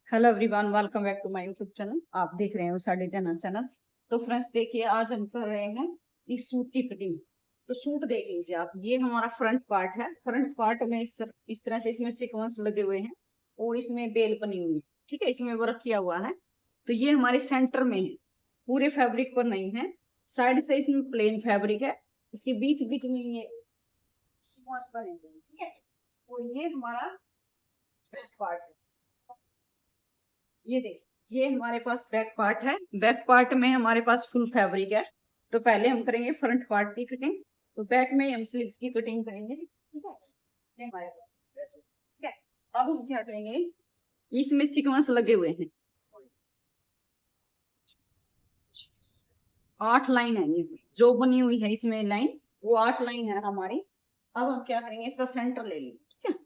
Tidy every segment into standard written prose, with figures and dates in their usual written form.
Hello everyone, welcome back to my YouTube channel. आप देख रहे हैं साड़ी टेना चैनल। तो फ्रेंड्स देखिए, आज हम कर रहे हैं इस सूट की कटिंग। तो सूट देख लीजिए आप, ये हमारा फ्रंट पार्ट है। फ्रंट पार्ट में इस तरह से इसमें सीक्वेंस लगे हुए हैं और इसमें बेल बनी हुई है। ठीक है, इसमें वर्क किया हुआ है। तो ये हमारे सेंटर में है, पूरे फैब्रिक पर नहीं है। साइड से इसमें प्लेन फैब्रिक है, इसके बीच बीच में ये सीक्वेंस बने हुए हैं। ठीक है, और ये हमारा बैक पार्ट है। ये देखिए, ये हमारे पास बैक पार्ट है। बैक पार्ट में हमारे पास फुल फैब्रिक है। तो पहले हम करेंगे फ्रंट पार्ट की कटिंग। तो बैक में हम स्लीव्स की कटिंग करेंगे। ठीक है, ये हमारे पास ऐसे। ठीक है, अब हम क्या करेंगे, इसमें सीक्वेंस लगे हुए हैं, 8 लाइन है। ये जो बनी हुई है इसमें लाइन, वो 8 लाइन है हमारी। अब हम क्या करेंगे, इसका सेंटर ले लेंगे। ठीक है,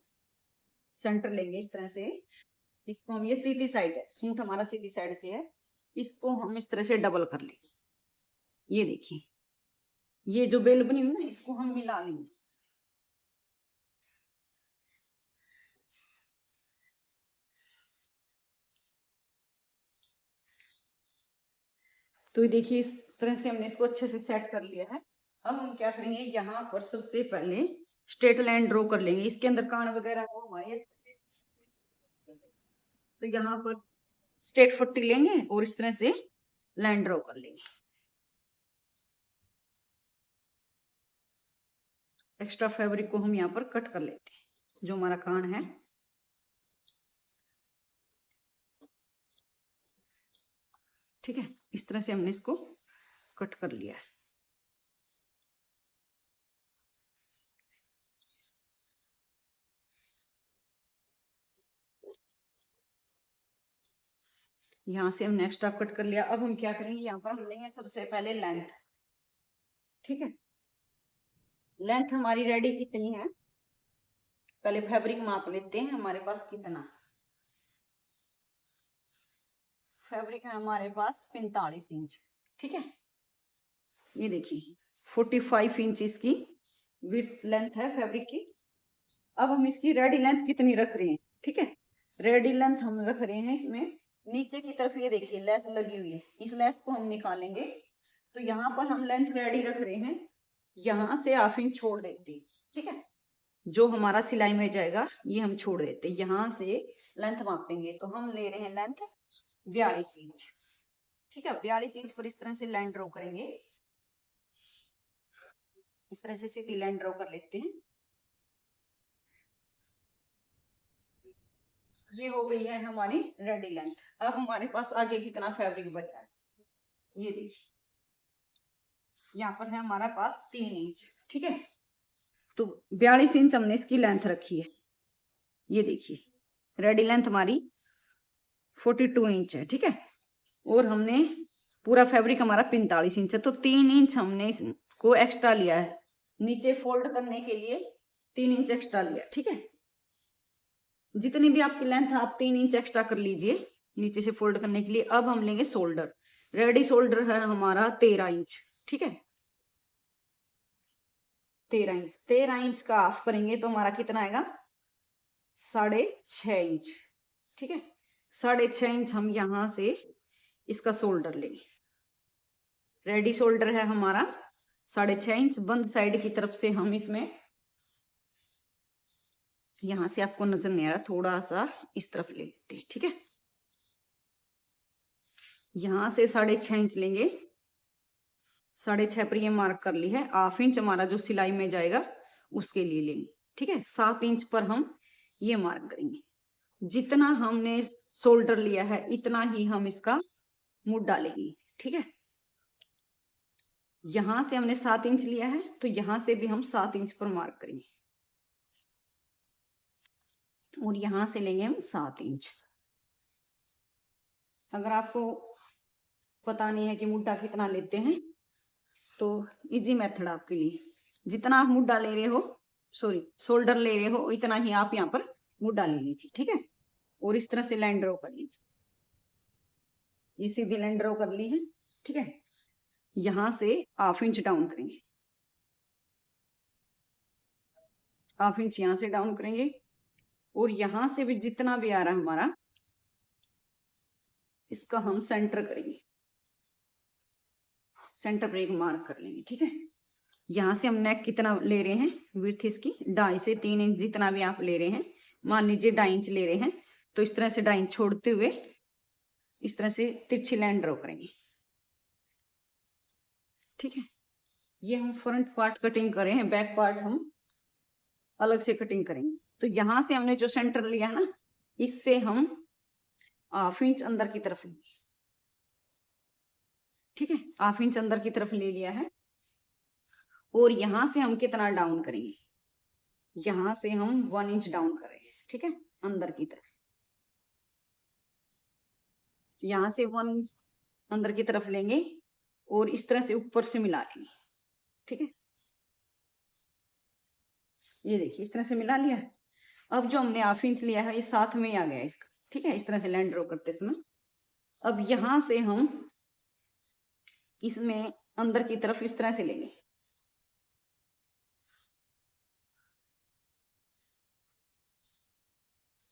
सेंटर लेंगे इस तरह से। इसको हम, ये सीधी साइड है, सूट हमारा सीधी साइड से है, इसको हम इस तरह से डबल कर लेंगे। ये देखिए, ये जो बेल बनी हुई ना, इसको हम मिला लेंगे इस तरह से। तो ये देखिए, इस तरह से हमने इसको अच्छे से सेट कर लिया है। अब हम क्या करेंगे, यहाँ पर सबसे पहले स्ट्रेट लाइन ड्रॉ कर लेंगे। इसके अंदर कान वगैरह वो हमारे, तो यहाँ पर स्ट्रेट पट्टी लेंगे और इस तरह से लाइन ड्रॉ कर लेंगे। एक्स्ट्रा फैब्रिक को हम यहाँ पर कट कर लेते हैं, जो हमारा कान है। ठीक है, इस तरह से हमने इसको कट कर लिया है। यहाँ से हमने एक्स्ट्रा कट कर लिया। अब हम क्या करेंगे, यहाँ पर हम लेंगे सबसे पहले लेंथ। ठीक है, लेंथ हमारी रेडी कितनी है, पहले फैब्रिक माप लेते हैं हमारे पास कितना। फैब्रिक है हमारे पास 45 इंच। ठीक है, ये देखिए 45 इंच इसकी विड्थ लेंथ है फैब्रिक की। अब हम इसकी रेडी लेंथ कितनी रख रहे हैं। ठीक है, रेडी लेंथ हम रख रहे हैं इसमें नीचे की तरफ, ये देखिए लेस लगी हुई है, इस लेस को हम निकालेंगे। तो यहाँ पर हम लेंथ रेडी रख रहे हैं, यहाँ से हाफ इंच छोड़ देते हैं। ठीक है, जो हमारा सिलाई में जाएगा ये हम छोड़ देते हैं। यहाँ से लेंथ मापेंगे, तो हम ले रहे हैं लेंथ 42 इंच। ठीक है, 42 इंच पर इस तरह से लाइन ड्रॉ करेंगे। इस तरह से सीधी लाइन ड्रॉ कर लेते हैं। ये हो गई है हमारी रेडी लेंथ। अब हमारे पास आगे कितना फैब्रिक बचा है, ये देखिए, यहाँ पर है हमारे पास 3 इंच। ठीक है, तो 42 इंच हमने इसकी लेंथ रखी है। ये देखिए, रेडी लेंथ हमारी 42 इंच है। ठीक है, और हमने पूरा फैब्रिक हमारा 45 इंच है, तो 3 इंच हमने इसको एक्स्ट्रा लिया है नीचे फोल्ड करने के लिए। 3 इंच एक्स्ट्रा लिया। ठीक है, जितनी भी आपकी लेंथ है आप 3 इंच एक्स्ट्रा कर लीजिए नीचे से फोल्ड करने के लिए। अब हम लेंगे शोल्डर। रेडी शोल्डर है हमारा 13 इंच। ठीक है, 13 इंच, 13 इंच का हाफ करेंगे तो हमारा कितना आएगा, 6.5 इंच। ठीक है, 6.5 इंच हम यहां से इसका शोल्डर लेंगे। रेडी शोल्डर है हमारा 6.5 इंच। बंद साइड की तरफ से हम इसमें, यहां से आपको नजर नहीं आ रहा, थोड़ा सा इस तरफ ले लेते हैं। ठीक है, यहां से 6.5 इंच लेंगे। 6.5 पर ये मार्क कर ली है। हाफ इंच हमारा जो सिलाई में जाएगा उसके लिए लेंगे। ठीक है, 7 इंच पर हम ये मार्क करेंगे। जितना हमने शोल्डर लिया है इतना ही हम इसका मुड़ डालेंगे। ठीक है, यहां से हमने 7 इंच लिया है, तो यहां से भी हम 7 इंच पर मार्क करेंगे और यहां से लेंगे हम 7 इंच। अगर आपको पता नहीं है कि मुड्डा कितना लेते हैं, तो इजी मेथड आपके लिए, जितना आप मुड्डा ले रहे हो, सॉरी शोल्डर ले रहे हो, इतना ही आप यहाँ पर मुड्डा ले लीजिए। ठीक है, और इस तरह से लाइन ड्रॉ कर लीजिए। ये सीधी लाइन ड्रॉ कर ली है। ठीक है, यहां से हाफ इंच डाउन करेंगे, हाफ इंच यहां से डाउन करेंगे, और यहां से भी जितना भी आ रहा है हमारा इसका हम सेंटर करेंगे, सेंटर पर एक मार्क कर लेंगे। ठीक है, यहाँ से हम नेक कितना ले रहे हैं, विड्थ इसकी 2.5 से 3 इंच जितना भी आप ले रहे हैं, मान लीजिए 2.5 इंच ले रहे हैं, तो इस तरह से 2.5 इंच छोड़ते हुए इस तरह से तिरछी लाइन ड्रॉ करेंगे। ठीक है, ये हम फ्रंट पार्ट कटिंग कर रहे हैं, बैक पार्ट हम अलग से कटिंग करेंगे। तो यहाँ से हमने जो सेंटर लिया ना, इससे हम 1/2 इंच अंदर की तरफ लेंगे। ठीक है, 1/2 इंच अंदर की तरफ ले लिया है, और यहां से हम कितना डाउन करेंगे, यहां से हम 1 इंच डाउन करेंगे। ठीक है, अंदर की तरफ, यहां से 1 इंच अंदर की तरफ लेंगे और इस तरह से ऊपर से मिला लेंगे। ठीक है, ये देखिए इस तरह से मिला लिया। अब जो हमने 1/2 इंच लिया है ये साथ में ही आ गया इसका। ठीक है, इस तरह से लाइन ड्रॉ करते समय अब यहां से हम इसमें अंदर की तरफ इस तरह से लेंगे।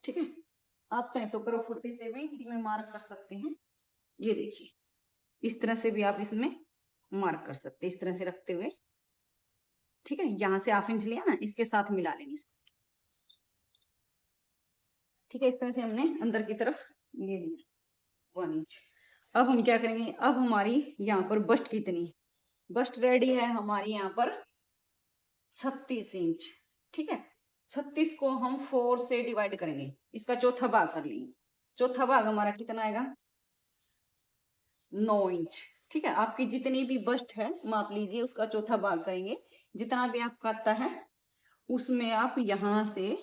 ठीक है, आप चाहे तो करो 40 से भी इसमें मार्क कर सकते हैं। ये देखिए इस तरह से भी आप इसमें मार्क कर सकते हैं, इस तरह से रखते हुए। ठीक है, यहां से 1/2 इंच लिया ना, इसके साथ मिला लेंगे इसको। ठीक है, इस तरह से हमने अंदर की तरफ ले लिया 1 इंच। अब हम क्या करेंगे, अब हमारी यहाँ पर बस्ट कितनी, बस्ट रेडी है हमारी यहाँ पर 36 इंच। ठीक है, 36 को हम 4 से डिवाइड करेंगे, इसका चौथा भाग कर लेंगे। चौथा भाग हमारा कितना आएगा, 9 इंच। ठीक है, आपकी जितनी भी बस्ट है माप लीजिए, उसका चौथा भाग करेंगे। जितना भी आपका आता है उसमें आप यहां से,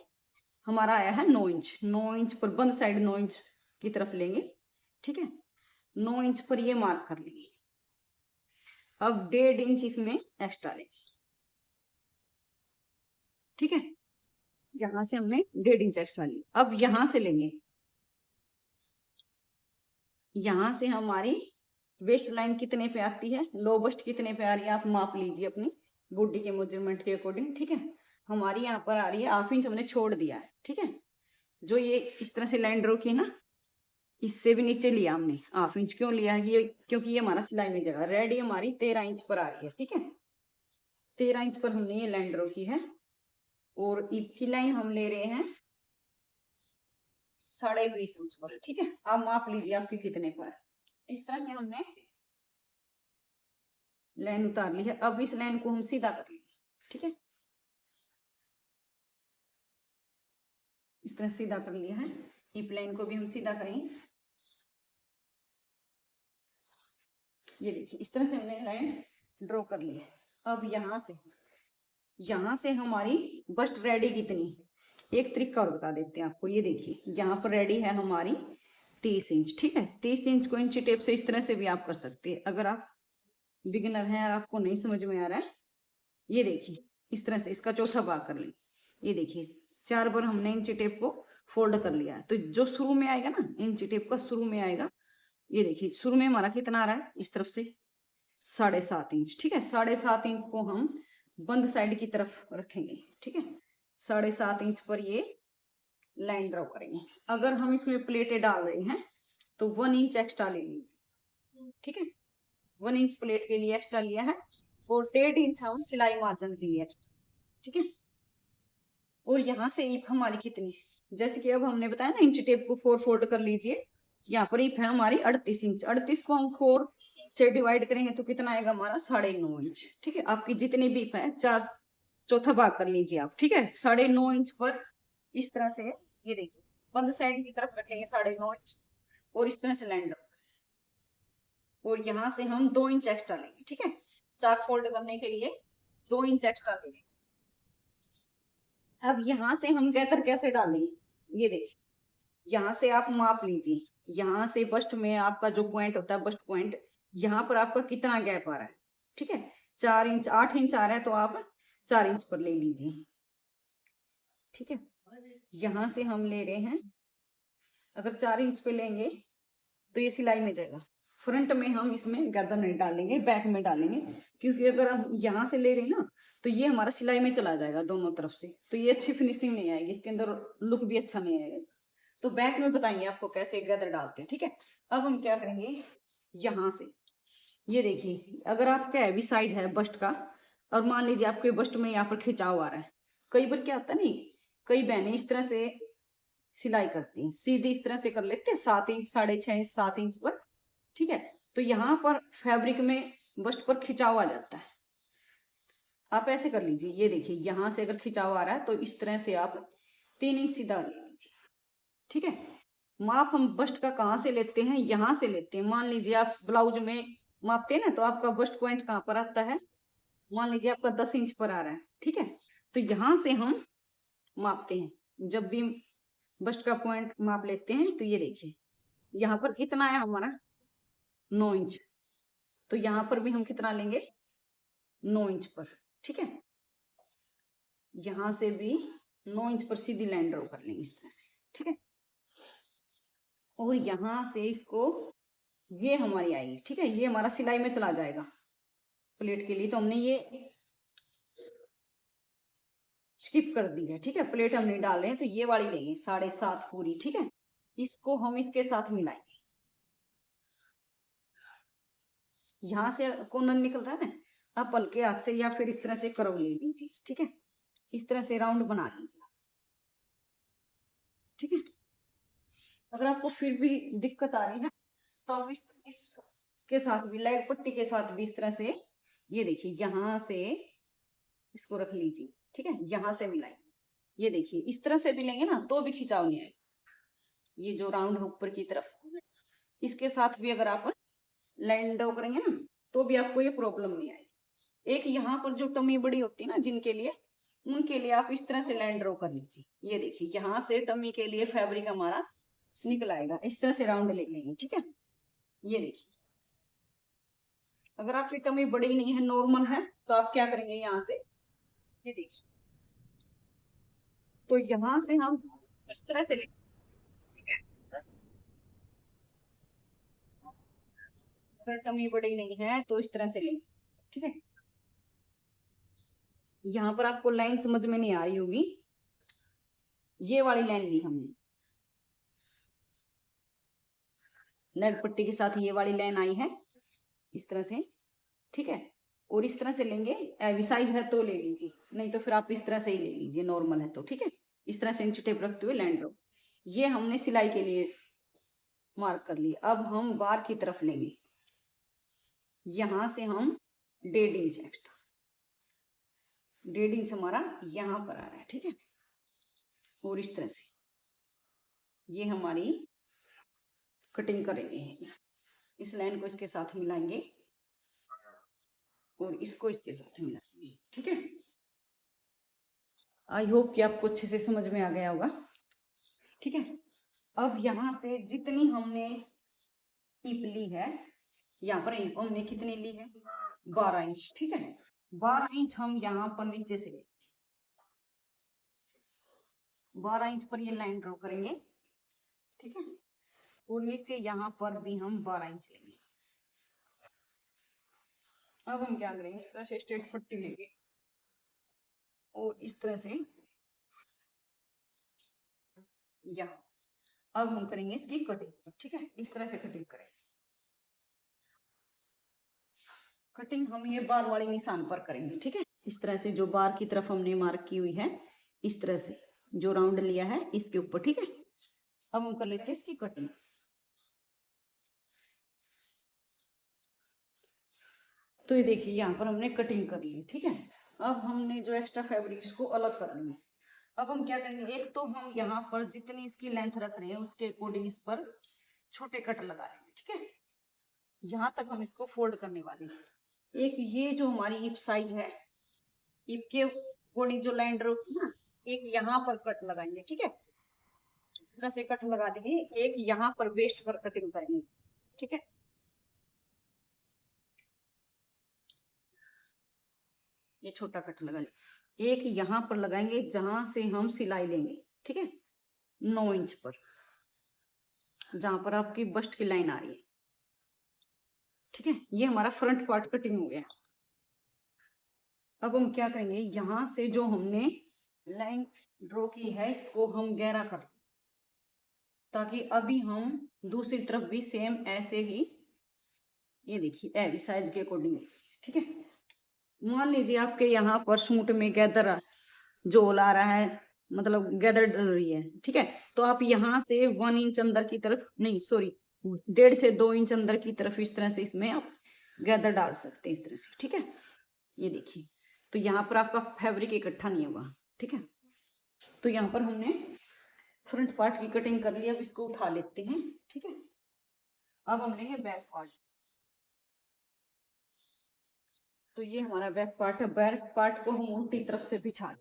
हमारा आया है 9 इंच, 9 इंच पर बंद साइड 9 इंच की तरफ लेंगे। ठीक है, 9 इंच पर ये मार्क कर लेंगे। अब 1.5 इंच इसमें एक्स्ट्रा लेंगे। ठीक है, यहां से हमने 1.5 इंच एक्स्ट्रा लिया। अब यहां से लेंगे, यहां से हमारी वेस्ट लाइन कितने पे आती है, लो बस्ट कितने पे आ रही है, आप माप लीजिए अपनी बॉडी के मेजरमेंट के अकॉर्डिंग। ठीक है, हमारी यहाँ पर आ रही है 1/2 इंच हमने छोड़ दिया है। ठीक है, जो ये इस तरह से लाइन ड्रॉ की ना, इससे भी नीचे लिया हमने 1/2 इंच। क्यों लिया है ये, क्योंकि ये हमारा सिलाई में जगह रेडी हमारी 13 इंच पर आ रही है। ठीक है, 13 इंच पर हमने ये लाइन ड्रॉ की है, और इसकी लाइन हम ले रहे हैं 20.5 इंच पर। ठीक है, आप माप लीजिए आपके कितने पर। इस तरह से हमने लाइन उतार ली है। अब इस लाइन को हम सीधा कर लेंगे। ठीक है, इस तरह सीधा कर लिया है, इप लाइन को भी हम सीधा करेंगे। ये देखिए इस तरह से हमने लाइन ड्रॉ कर ली है। अब यहां से हमारी बस्ट रेडी कितनी, एक तरीका और बता देते हैं आपको। ये देखिए यहाँ पर रेडी है हमारी 30 इंच। ठीक है, 30 इंच को इंची टेप से इस तरह से भी आप कर सकते हैं, अगर आप बिगिनर हैं और आपको नहीं समझ में आ रहा है। ये देखिए इस तरह से इसका चौथा भाग कर लेंगे। ये देखिए 4 बार हमने इंची टेप को फोल्ड कर लिया है, तो जो शुरू में आएगा ना, इंची टेप का शुरू में आएगा, ये देखिए शुरू में हमारा कितना आ रहा है, इस तरफ से 7.5 इंच। ठीक है, 7.5 इंच को हम बंद साइड की तरफ रखेंगे। ठीक है, 7.5 इंच पर ये लाइन ड्रॉ करेंगे। अगर हम इसमें प्लेटें डाल रहे हैं तो 1 इंच एक्स्ट्रा ले लीजिए। ठीक है, 1 इंच प्लेट के लिए एक्स्ट्रा लिया है, और 1.5 इंच हम सिलाई मार्जिन के लिए एक्स्ट्रा। ठीक है, और यहाँ से ईप हमारी कितनी, जैसे कि अब हमने बताया ना, इंच टेप को 4 फोल्ड कर लीजिए। यहाँ पर ईप है हमारी 38 इंच, 38 को हम 4 से डिवाइड करेंगे तो कितना आएगा हमारा 9.5 इंच। ठीक है, आपकी जितनी भी ईप है 4 चौथा भाग कर लीजिए आप। ठीक है, 9.5 इंच पर इस तरह से, ये देखिए बंद साइड की तरफ रखेंगे 9.5 इंच, और इस तरह से लाइन ड्रॉ, और यहाँ से हम 2 इंच एक्स्ट्रा लेंगे। ठीक है, 4 फोल्ड करने के लिए 2 इंच एक्स्ट्रा लेंगे। अब यहाँ से हम कहतर कैसे डालेंगे, ये देखिए यहाँ से आप माप लीजिए, यहाँ से बस्ट में आपका जो पॉइंट होता है, बस्ट पॉइंट, यहाँ पर आपका कितना गैप आ रहा है। ठीक है, 4 इंच 8 इंच आ रहा है, तो आप 4 इंच पर ले लीजिए। ठीक है, यहाँ से हम ले रहे हैं, अगर 4 इंच पे लेंगे तो ये सिलाई में जाएगा। फ्रंट में हम इसमें गदर नहीं डालेंगे, बैक में डालेंगे, क्योंकि अगर हम यहाँ से ले रहे हैं ना, तो ये हमारा सिलाई में चला जाएगा दोनों तरफ से, तो ये अच्छी फिनिशिंग नहीं आएगी, इसके अंदर लुक भी अच्छा नहीं आएगा इसका। तो बैक में बताएंगे आपको कैसे गदर डालते हैं, ठीक है। अब हम क्या करेंगे, यहाँ से ये देखिए, अगर आपका हैवी साइज है बस्ट का, और मान लीजिए आपके बस्ट में यहाँ पर खिंचाव आ रहा है, कई बार क्या होता है नहीं, कई बहनें इस तरह से सिलाई करती हैं, सीधी इस तरह से कर लेते हैं 7 इंच 6.5 इंच 7 इंच पर, ठीक है। तो यहाँ पर फैब्रिक में बस्ट पर खिंचाव आ जाता है, आप ऐसे कर लीजिए, ये देखिए यहाँ से अगर खिंचाव आ रहा है तो इस तरह से आप 3 इंच सीधा ले लीजिए, ठीक है। माप हम बस्ट का कहाँ से लेते हैं, यहाँ से लेते हैं। मान लीजिए आप ब्लाउज में मापते हैं ना, तो आपका बस्ट पॉइंट कहाँ पर आता है, मान लीजिए आपका 10 इंच पर आ रहा है, ठीक है। तो यहाँ से हम मापते हैं, जब भी बस्ट का पॉइंट माप लेते हैं तो ये देखिए यहाँ पर कितना है हमारा 9 इंच, तो यहाँ पर भी हम कितना लेंगे 9 इंच पर, ठीक है। यहाँ से भी 9 इंच पर सीधी लाइन ड्रॉ कर लेंगे इस तरह से, ठीक है। और यहाँ से इसको, ये हमारी आएगी, ठीक है, ये हमारा सिलाई में चला जाएगा प्लेट के लिए, तो हमने ये स्किप कर दी है, ठीक है। प्लेट हम नहीं डाल रहे हैं, तो ये वाली लेंगे 7.5 पूरी, ठीक है। इसको हम इसके साथ मिलाएंगे, यहाँ से कोनन निकल रहा है ना, आप हल्के हाथ से या फिर इस तरह से कर्व ले लीजिए, ठीक है। इस तरह से राउंड बना लीजिए, ठीक है। अगर आपको फिर भी दिक्कत आ रही है ना, तो आप इसके साथ भी, लेग पट्टी के साथ भी इस तरह से, ये देखिए यहाँ से इसको रख लीजिए, ठीक है, यहाँ से मिलाएंगे, ये देखिए इस तरह से भी लेंगे ना तो भी खिंचाव नहीं आएगा, ये जो राउंड है ऊपर की तरफ, इसके साथ भी अगर आप लाइन ड्रॉ करेंगे ना तो भी आपको ये प्रॉब्लम नहीं आएगी। एक यहाँ पर जो टमी बड़ी होती है ना जिनके लिए, उनके लिए आप इस तरह से लाइन ड्रॉ कर लीजिए, ये देखिए यहाँ से टमी के लिए फैब्रिक हमारा निकल आएगा, इस तरह से राउंड ले लेंगे, ठीक है। ये देखिए, अगर आपकी टमी बड़ी नहीं है, नॉर्मल है, तो आप क्या करेंगे, यहाँ से ये देखिए, तो यहाँ से हम इस तरह से लेंगे, अगर टमी बड़ी नहीं है तो इस तरह से लेंगे, ठीक है। यहाँ पर आपको लाइन समझ में नहीं आ रही होगी, ये वाली लाइन ली हमने, लेग पट्टी के साथ ये वाली लाइन आई है इस तरह से, ठीक है। और इस तरह से लेंगे, एवी साइज है तो ले लीजिए, नहीं तो फिर आप इस तरह से ही ले लीजिए, नॉर्मल है तो, ठीक है। इस तरह से इंच टेप रखते हुए लाइन ड्रॉ, ये हमने सिलाई के लिए मार्क कर लिया। अब हम बार की तरफ लेंगे, यहां से हम 1.5 इंच एक्स्ट्रा, 1.5 इंच हमारा यहाँ पर आ रहा है, ठीक है। और इस तरह से ये हमारी कटिंग करेंगे, इस लाइन को इसके साथ मिलाएंगे और इसको इसके साथ मिलाएंगे, ठीक है। आई होप कि आपको अच्छे से समझ में आ गया होगा, ठीक है। अब यहाँ से जितनी हमने टिप ली है, यहाँ पर हमने कितनी ली है 12 इंच, ठीक है। 12 इंच हम यहाँ पर नीचे से 12 इंच पर ये लाइन ड्रॉ करेंगे, ठीक है। और नीचे यहाँ पर भी हम 12 इंच लेंगे। अब हम क्या करेंगे, इस तरह से स्ट्रेट पट्टी लेंगे और इस तरह से यहाँ से, अब हम करेंगे इसकी कटिंग, ठीक है। इस तरह से कटिंग करें, कटिंग हम ये बार वाले निशान पर करेंगे, ठीक है। इस तरह से जो बार की तरफ हमने मार्क की हुई है, इस तरह से जो राउंड लिया है इसके ऊपर, ठीक है। अब हम कर लेते हैं इसकी कटिंग, तो ये देखिए यहाँ पर हमने कटिंग कर ली, ठीक है। अब हमने जो एक्स्ट्रा फैब्रिक इसको अलग कर लेंगे। अब हम क्या करेंगे, एक तो हम यहाँ पर जितनी इसकी लेंथ रख रहे हैं उसके अकॉर्डिंग इस पर छोटे कट लगा लेंगे, ठीक है। यहाँ तक हम इसको फोल्ड करने वाले हैं। एक ये जो हमारी इप साइज है, इप के अकॉर्डिंग जो लाइन ड्रॉ की ना, एक यहाँ पर कट लगाएंगे, ठीक है। इस तरह से कट लगा देंगे, एक यहाँ पर वेस्ट पर कटिंग करेंगे, ठीक है। ये छोटा कट लगा ले, एक यहाँ पर लगाएंगे जहां से हम सिलाई लेंगे, ठीक है, 9 इंच पर, जहां पर आपकी बस्ट की लाइन आ रही है, ठीक है। ये हमारा फ्रंट पार्ट कटिंग हो गया। अब हम क्या करेंगे, यहां से जो हमने लाइन ड्रॉ की है इसको हम गहरा कर, ताकि अभी हम दूसरी तरफ भी सेम ऐसे ही, ये देखिए एवी साइज के अकॉर्डिंग, ठीक है। मान लीजिए आपके यहाँ पर सूट में गैदर जोल आ रहा है, मतलब गैदर डल रही है, ठीक है, तो आप यहाँ से 1 इंच अंदर की तरफ, नहीं सॉरी 1.5 से 2 इंच अंदर की तरफ इस तरह से इसमें आप गैदर डाल सकते हैं, इस तरह से, ठीक है। ये देखिए, तो यहाँ पर आपका फैब्रिक इकट्ठा नहीं होगा, ठीक है। तो यहाँ पर हमने फ्रंट पार्ट की कटिंग कर ली, अब इसको उठा लेते हैं, ठीक है। अब हम लेंगे बैक पार्ट। तो ये हमारा बैक पार्ट है, बैक पार्ट को हम उल्टी तरफ से बिछा लें।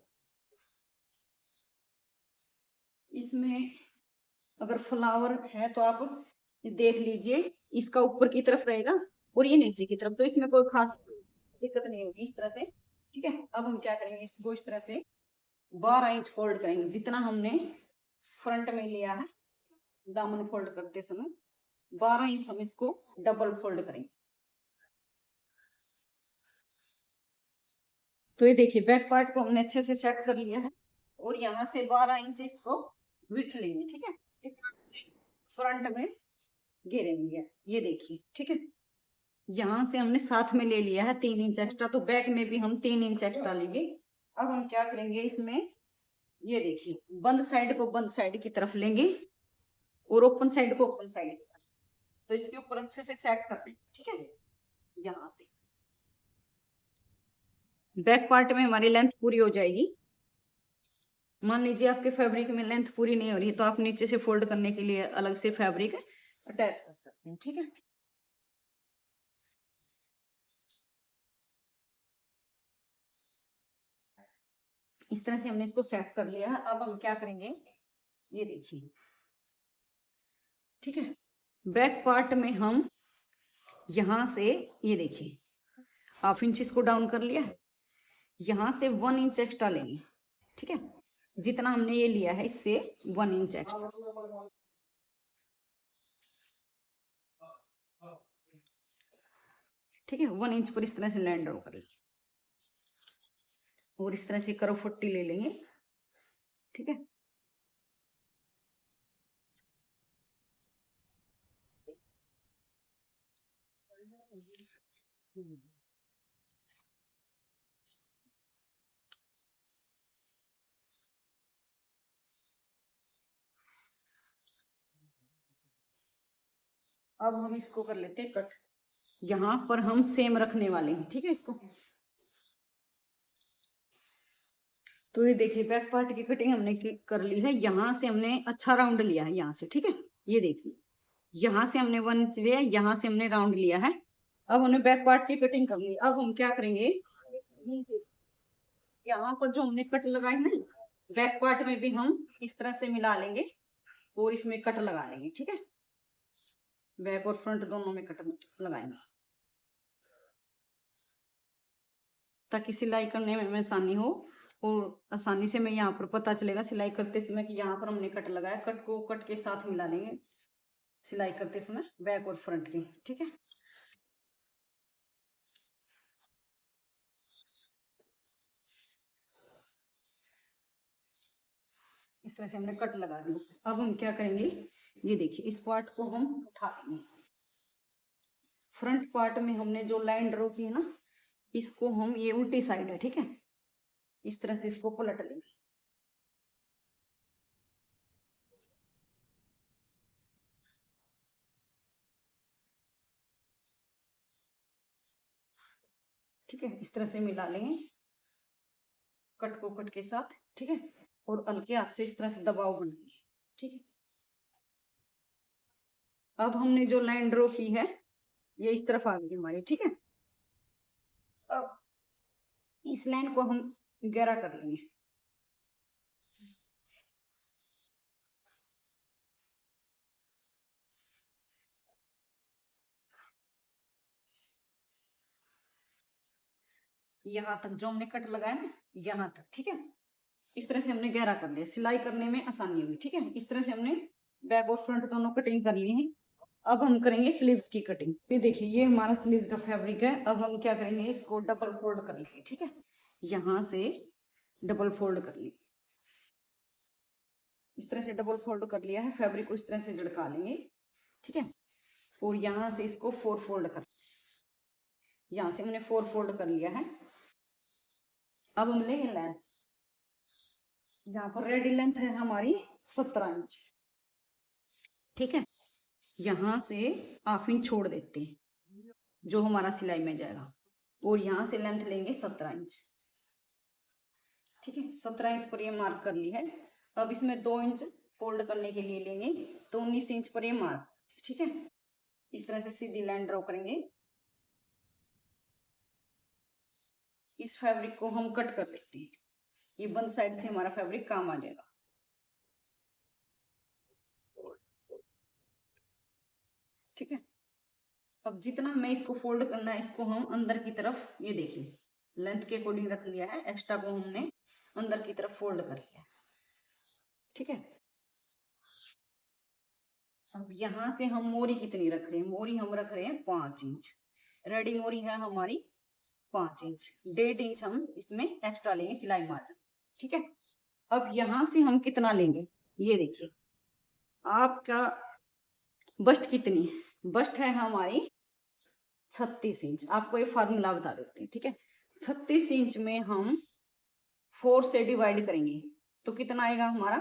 इसमें अगर फ्लावर है तो आप देख लीजिए, इसका ऊपर की तरफ रहेगा और ये नीचे की तरफ, तो इसमें कोई खास दिक्कत नहीं होगी, इस तरह से, ठीक है। अब हम क्या करेंगे, इसको इस तरह से 12 इंच फोल्ड करेंगे, जितना हमने फ्रंट में लिया है दामन फोल्ड करते समय, 12 इंच हम इसको डबल फोल्ड करेंगे। तो ये देखिए बैक पार्ट को हमने अच्छे से सेट कर लिया है, और यहाँ से 12 इंच इसको विड्थ लेंगे, ठीक है, जितना फ्रंट में घेरेंगे, ये देखिए, ठीक है। यहाँ से हमने साथ में ले लिया है 3 इंच एक्स्ट्रा, तो बैक में भी हम 3 इंच एक्स्ट्रा लेंगे। अब हम क्या करेंगे, इसमें ये देखिए बंद साइड को बंद साइड की तरफ लेंगे और ओपन साइड को ओपन साइड की तरफ, तो इसके ऊपर अच्छे से सेट कर लेंगे, ठीक है। यहाँ से बैक पार्ट में हमारी लेंथ पूरी हो जाएगी। मान लीजिए आपके फैब्रिक में लेंथ पूरी नहीं हो रही, तो आप नीचे से फोल्ड करने के लिए अलग से फैब्रिक अटैच कर सकते हैं, ठीक है। इस तरह से हमने इसको सेट कर लिया है। अब हम क्या करेंगे, ये देखिए, ठीक है, बैक पार्ट में हम यहां से, ये देखिए 1/2 इंच इसको डाउन कर लिया है, यहां से 1 इंच एक्स्ट्रा लेंगे, ठीक है, जितना हमने ये लिया है इससे 1 इंच एक्स्ट्रा, ठीक है। 1 इंच पर इस तरह से लैंड डाउन कर लेंगे और इस तरह से कर्व पट्टी ले लेंगे, ठीक है। अब हम इसको कर लेते हैं कट, यहाँ पर हम सेम रखने वाले हैं, ठीक है, इसको। तो ये देखिए बैक पार्ट की कटिंग हमने कर ली है, यहाँ से हमने अच्छा राउंड लिया है यहाँ से, ठीक है। ये देखिए यहाँ से हमने 1 इंच लिया, यहाँ से हमने राउंड लिया है। अब हमने बैक पार्ट की कटिंग कर ली, अब हम क्या करेंगे, यहाँ पर जो हमने कट लगाई ना, बैक पार्ट में भी हम इस तरह से मिला लेंगे और इसमें कट लगा लेंगे, ठीक है। बैक और फ्रंट दोनों में कट लगाएंगे ताकि सिलाई करने में आसानी हो, और आसानी से मैं यहाँ पर पता चलेगा सिलाई करते समय कि यहाँ पर हमने कट लगाया। कट को कट के साथ मिला लेंगे सिलाई करते समय, बैक और फ्रंट की, ठीक है। इस तरह से हमने कट लगा दिया। अब हम क्या करेंगे, ये देखिए इस पार्ट को हम उठा लेंगे, फ्रंट पार्ट में हमने जो लाइन ड्रॉ की है ना, इसको हम, ये उल्टी साइड है, ठीक है, इस तरह से इसको पलट लेंगे, ठीक है। इस तरह से मिला लेंगे कट को कट के साथ, ठीक है, और हल्के हाथ से इस तरह से दबाव बनाएंगे, ठीक है। अब हमने जो लाइन ड्रॉ की है ये इस तरफ आ गई हमारी, ठीक है। अब इस लाइन को हम गहरा कर लेंगे, यहाँ तक जो हमने कट लगाया ना, यहाँ तक, ठीक है। इस तरह से हमने गहरा कर लिया, सिलाई करने में आसानी हुई, ठीक है। इस तरह से हमने बैक और फ्रंट दोनों कटिंग कर ली है। अब हम करेंगे स्लीव्स की कटिंग। ये देखिए ये हमारा स्लीव्स का फैब्रिक है। अब हम क्या करेंगे, इसको डबल फोल्ड कर लेंगे, ठीक है, यहाँ से डबल फोल्ड कर लेंगे, इस तरह से डबल फोल्ड कर लिया है, फैब्रिक को इस तरह से झड़का लेंगे, ठीक है। और यहाँ से इसको 4 फोल्ड कर, यहाँ से हमने 4 फोल्ड कर लिया है। अब हम लेंगे लेंथ, यहाँ पर रेडी लेंथ है हमारी 17 इंच, ठीक है। यहाँ से हाफ इंच छोड़ देते हैं जो हमारा सिलाई में जाएगा, और यहाँ से लेंथ लेंगे 17 इंच, ठीक है। 17 इंच पर ये मार्क कर ली है। अब इसमें 2 इंच फोल्ड करने के लिए लेंगे, तो 19 इंच पर ये मार्क, ठीक है। इस तरह से सीधी लाइन ड्रॉ करेंगे। इस फैब्रिक को हम कट कर लेते हैं, ये बंद साइड से हमारा फैब्रिक काम आ जाएगा, ठीक है। अब जितना हमें इसको फोल्ड करना है, इसको हम अंदर की तरफ, ये देखिए लेंथ के अकॉर्डिंग रख लिया है, एक्स्ट्रा को हमने अंदर की तरफ फोल्ड कर लिया, ठीक है। अब यहाँ से हम मोरी कितनी रख रहे हैं, मोरी हम रख रहे हैं 5 इंच, रेडी मोरी है हमारी 5 इंच, 1.5 इंच हम इसमें एक्स्ट्रा लेंगे सिलाई मार्जिन, ठीक है। अब यहाँ से हम कितना लेंगे, ये देखिए आपका बस्ट कितनी है, बस्ट है हमारी 36 इंच। आपको ये फार्मूला बता देते हैं, ठीक है। 36 इंच में हम 4 से डिवाइड करेंगे तो कितना आएगा हमारा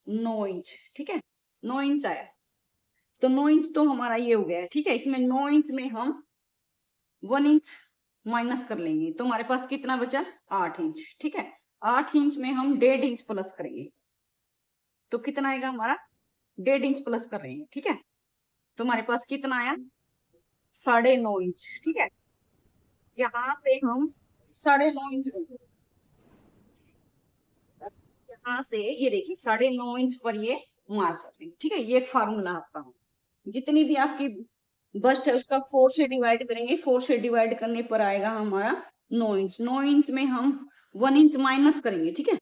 9 इंच, ठीक है। 9 इंच आया, तो 9 इंच तो हमारा ये हो गया, ठीक है। इसमें 9 इंच में हम 1 इंच माइनस कर लेंगे, तो हमारे पास कितना बचा 8 इंच, ठीक है। 8 इंच में हम 1.5 इंच प्लस करेंगे, तो कितना आएगा हमारा 1.5 इंच प्लस कर रहे हैं, ठीक है। तो हमारे पास कितना आया 9.5 इंच, ठीक है। यहाँ से हम 9.5 इंच, यहाँ से ये देखिए 9.5 इंच पर ये मार्क कर देंगे, ठीक है। ये एक फार्मूला आपका, जितनी भी आपकी बस्ट है उसका 4 से डिवाइड करेंगे, 4 से डिवाइड करने पर आएगा हमारा 9 इंच। 9 इंच में हम 1 इंच माइनस करेंगे, ठीक है,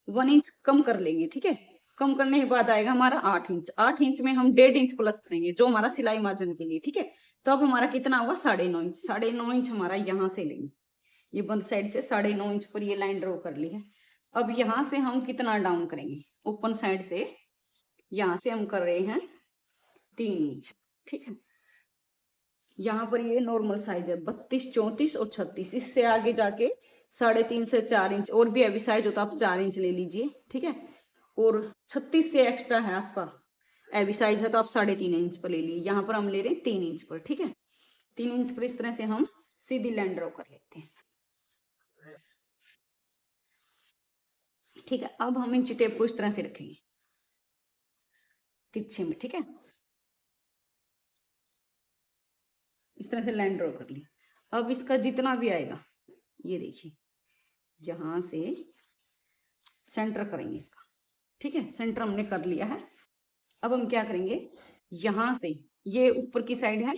1 इंच कम कर लेंगे, ठीक है। कम करने के बाद आएगा हमारा 8 इंच। 8 इंच में हम 1.5 इंच प्लस करेंगे जो हमारा सिलाई मार्जिन के लिए, ठीक है। तो अब हमारा कितना हुआ 9.5 इंच। 9.5 इंच हमारा यहाँ से लेंगे, ये बंद साइड से 9.5 इंच पर ये लाइन ड्रॉ कर ली है। अब यहाँ से हम कितना डाउन करेंगे, ओपन साइड से यहाँ से हम कर रहे हैं 3 इंच, ठीक है। यहाँ पर ये नॉर्मल साइज है 32, 34 और 36, इससे आगे जाके 3.5 से 4 इंच और भी हैवी साइज हो तो आप 4 इंच ले लीजिए, ठीक है। और 36 से एक्स्ट्रा है आपका हैवी साइज है तो आप 3.5 इंच पर ले लीजिए। यहाँ पर हम ले रहे हैं 3 इंच पर, ठीक है। 3 इंच पर इस तरह से हम सीधी लाइन ड्रॉ कर लेते हैं, ठीक है। अब हम इंची टेप को इस तरह से रखेंगे तिरछे में, ठीक है। इस तरह से लाइन ड्रॉ कर ली। अब इसका जितना भी आएगा ये देखिए यहाँ से सेंटर करेंगे इसका, ठीक है। सेंटर हमने कर लिया है। अब हम क्या करेंगे, यहाँ से ये ऊपर की साइड है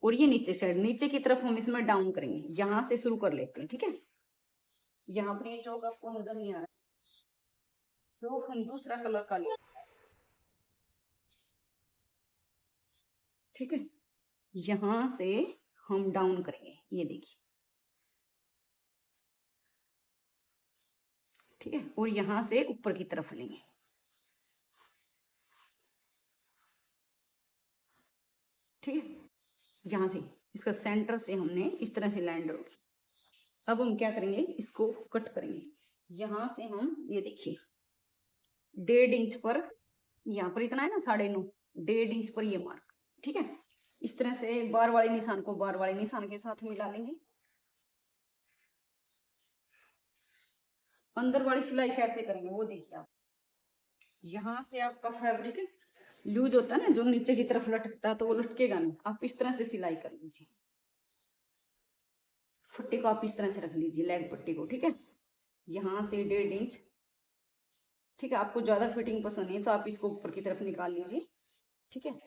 और ये नीचे साइड, नीचे की तरफ हम इसमें डाउन करेंगे, यहाँ से शुरू कर लेते हैं, ठीक है। यहाँ पर ये जो आपको नजर नहीं आ रहा, तो हम दूसरा कलर का लेंगे, ठीक है। यहाँ से हम डाउन करेंगे, ये देखिए, ठीक है। और यहाँ से ऊपर की तरफ लेंगे, ठीक है। यहाँ से इसका सेंटर से हमने इस तरह से लाइन ड्रॉ की। अब हम क्या करेंगे, इसको कट करेंगे। यहाँ से हम ये देखिए 1.5 इंच पर, यहाँ पर इतना है ना 9.5, 1.5 इंच पर ये मार्क, ठीक है। इस तरह से बार वाले निशान को बार वाले निशान के साथ मिला लेंगे। अंदर वाली सिलाई कैसे करेंगे वो देखिए आप, यहाँ से आपका फैब्रिक लूज होता है ना जो नीचे की तरफ लटकता है, तो वो लटकेगा नहीं, आप इस तरह से सिलाई कर लीजिए। फट्टी को आप इस तरह से रख लीजिए, लेग पट्टी को, ठीक है। यहाँ से 1.5 इंच, ठीक है। आपको ज्यादा फिटिंग पसंद है तो आप इसको ऊपर की तरफ निकाल लीजिए, ठीक है।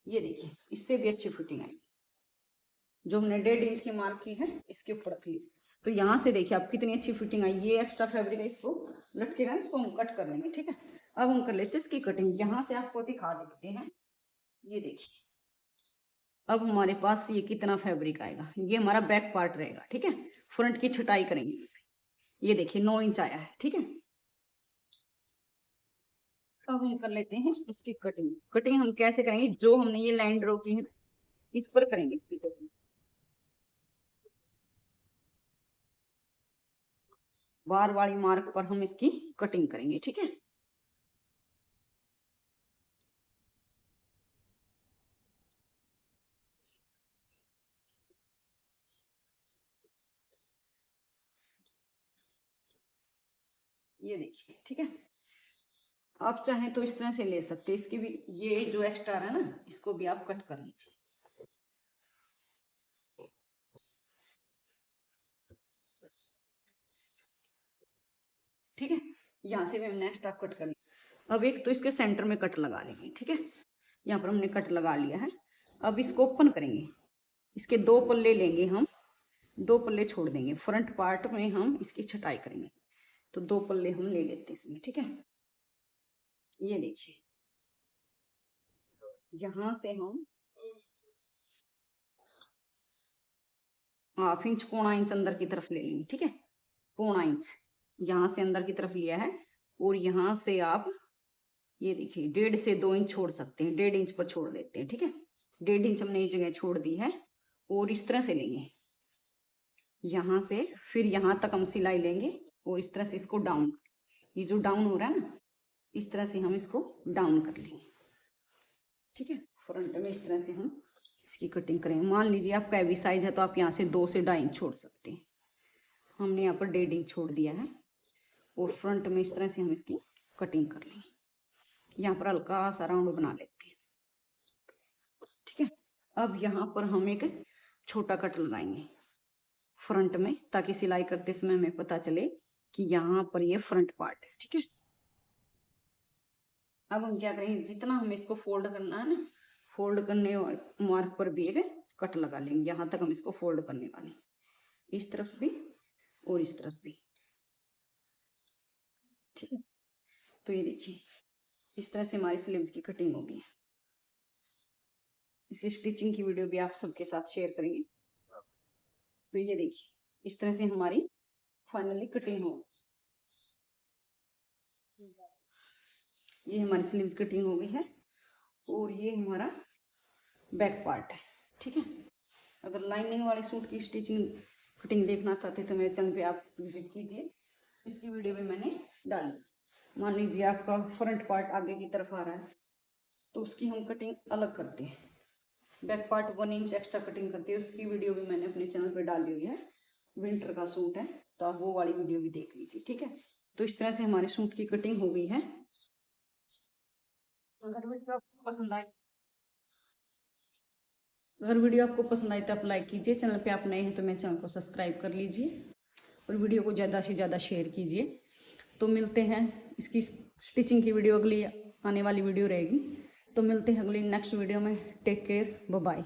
ये देखिए इससे भी अच्छी फिटिंग आएगी, जो हमने 1.5 इंच की मार्क की है इसके ऊपर रख ली, तो यहाँ से देखिए आप कितनी अच्छी फिटिंग आई। ये एक्स्ट्रा फैब्रिक है, इसको लटकेगा, इसको हम कट कर लेंगे, ठीक है। अब हम कर लेते हैं इसकी कटिंग। यहाँ से आपको दिखा देते हैं, ये देखिए अब हमारे पास ये कितना फैब्रिक आएगा, ये हमारा बैक पार्ट रहेगा, ठीक है। फ्रंट की छटाई करेंगे, ये देखिए 9 इंच आया है, ठीक है। अब हम कर लेते हैं इसकी कटिंग। कटिंग हम कैसे करेंगे, जो हमने ये लाइन ड्रॉ की है इस पर करेंगे इसकी कटिंग। बार वाली मार्क पर हम इसकी कटिंग करेंगे, ठीक है। ये देखिए, ठीक है। आप चाहें तो इस तरह से ले सकते हैं, इसकी भी ये जो एक्स्ट्रा है ना इसको भी आप कट कर लीजिए। ठीक है, यहाँ से भी हमने एक्स्ट्रा कट कर लिया। अब एक तो इसके सेंटर में कट लगा लेंगे, ठीक है। यहाँ पर हमने कट लगा लिया है। अब इसको ओपन करेंगे, इसके दो पल्ले लेंगे हम, दो पल्ले छोड़ देंगे। फ्रंट पार्ट में हम इसकी छटाई करेंगे, तो दो पल्ले हम ले लेते हैं इसमें, ठीक है। ये देखिए, यहां से हम हाफ इंच, पौना इंच अंदर की तरफ ले लेंगे, ठीक है। पौना इंच यहां से अंदर की तरफ लिया है, और यहां से आप ये देखिए 1.5 से 2 इंच छोड़ सकते हैं, 1.5 इंच पर छोड़ देते हैं, ठीक है। 1.5 इंच हमने ये जगह छोड़ दी है, और इस तरह से लेंगे यहां से, फिर यहां तक हम सिलाई लेंगे, और इस तरह से इसको डाउन, ये जो डाउन हो रहा है ना इस तरह से हम इसको डाउन कर लेंगे, ठीक है। फ्रंट में इस तरह से हम इसकी कटिंग करेंगे। मान लीजिए आप कैवी साइज है तो आप यहाँ से 2 से 2.5 इंच छोड़ सकते हैं, हमने यहाँ पर 1.5 इंच छोड़ दिया है, और फ्रंट में इस तरह से हम इसकी कटिंग कर लेंगे। यहाँ पर हल्का सा राउंड बना लेते हैं, ठीक है। अब यहाँ पर हम एक छोटा कट लगाएंगे फ्रंट में, ताकि सिलाई करते समय हमें पता चले कि यहाँ पर ये फ्रंट पार्ट है, ठीक है। अब हम क्या करेंगे, जितना हमें इसको फोल्ड करना है ना, फोल्ड करने वाले मार्क पर भी एक कट लगा लेंगे। यहाँ तक हम इसको फोल्ड करने वाले, इस तरफ भी और इस तरफ भी, ठीक है। तो ये देखिए, इस तरह से हमारी स्लीव्स की कटिंग होगी। इसकी स्टिचिंग की वीडियो भी आप सबके साथ शेयर करेंगे। तो ये देखिए, इस तरह से हमारी फाइनली कटिंग हो, ये हमारी स्लीव्स कटिंग हो गई है, और ये हमारा बैक पार्ट है, ठीक है। अगर लाइनिंग वाले सूट की स्टिचिंग कटिंग देखना चाहते हैं तो मेरे चैनल पे आप विजिट कीजिए, इसकी वीडियो भी मैंने डाली। मान लीजिए आपका फ्रंट पार्ट आगे की तरफ आ रहा है तो उसकी हम कटिंग अलग करते हैं, back part 1 inch extra cutting करते हैं, उसकी वीडियो भी मैंने अपने चैनल पर डाली हुई है। विंटर का सूट है तो आप वो वाली वीडियो भी देख लीजिए, ठीक है। तो इस तरह से हमारे सूट की कटिंग हो गई है। अगर वीडियो आपको पसंद आए, तो आप लाइक कीजिए, चैनल पे आप नए हैं तो मेरे चैनल को सब्सक्राइब कर लीजिए, और वीडियो को ज़्यादा से ज़्यादा शेयर कीजिए। तो मिलते हैं, इसकी स्टिचिंग की वीडियो अगली आने वाली वीडियो रहेगी। तो मिलते हैं अगली नेक्स्ट वीडियो में। Take care, bye bye.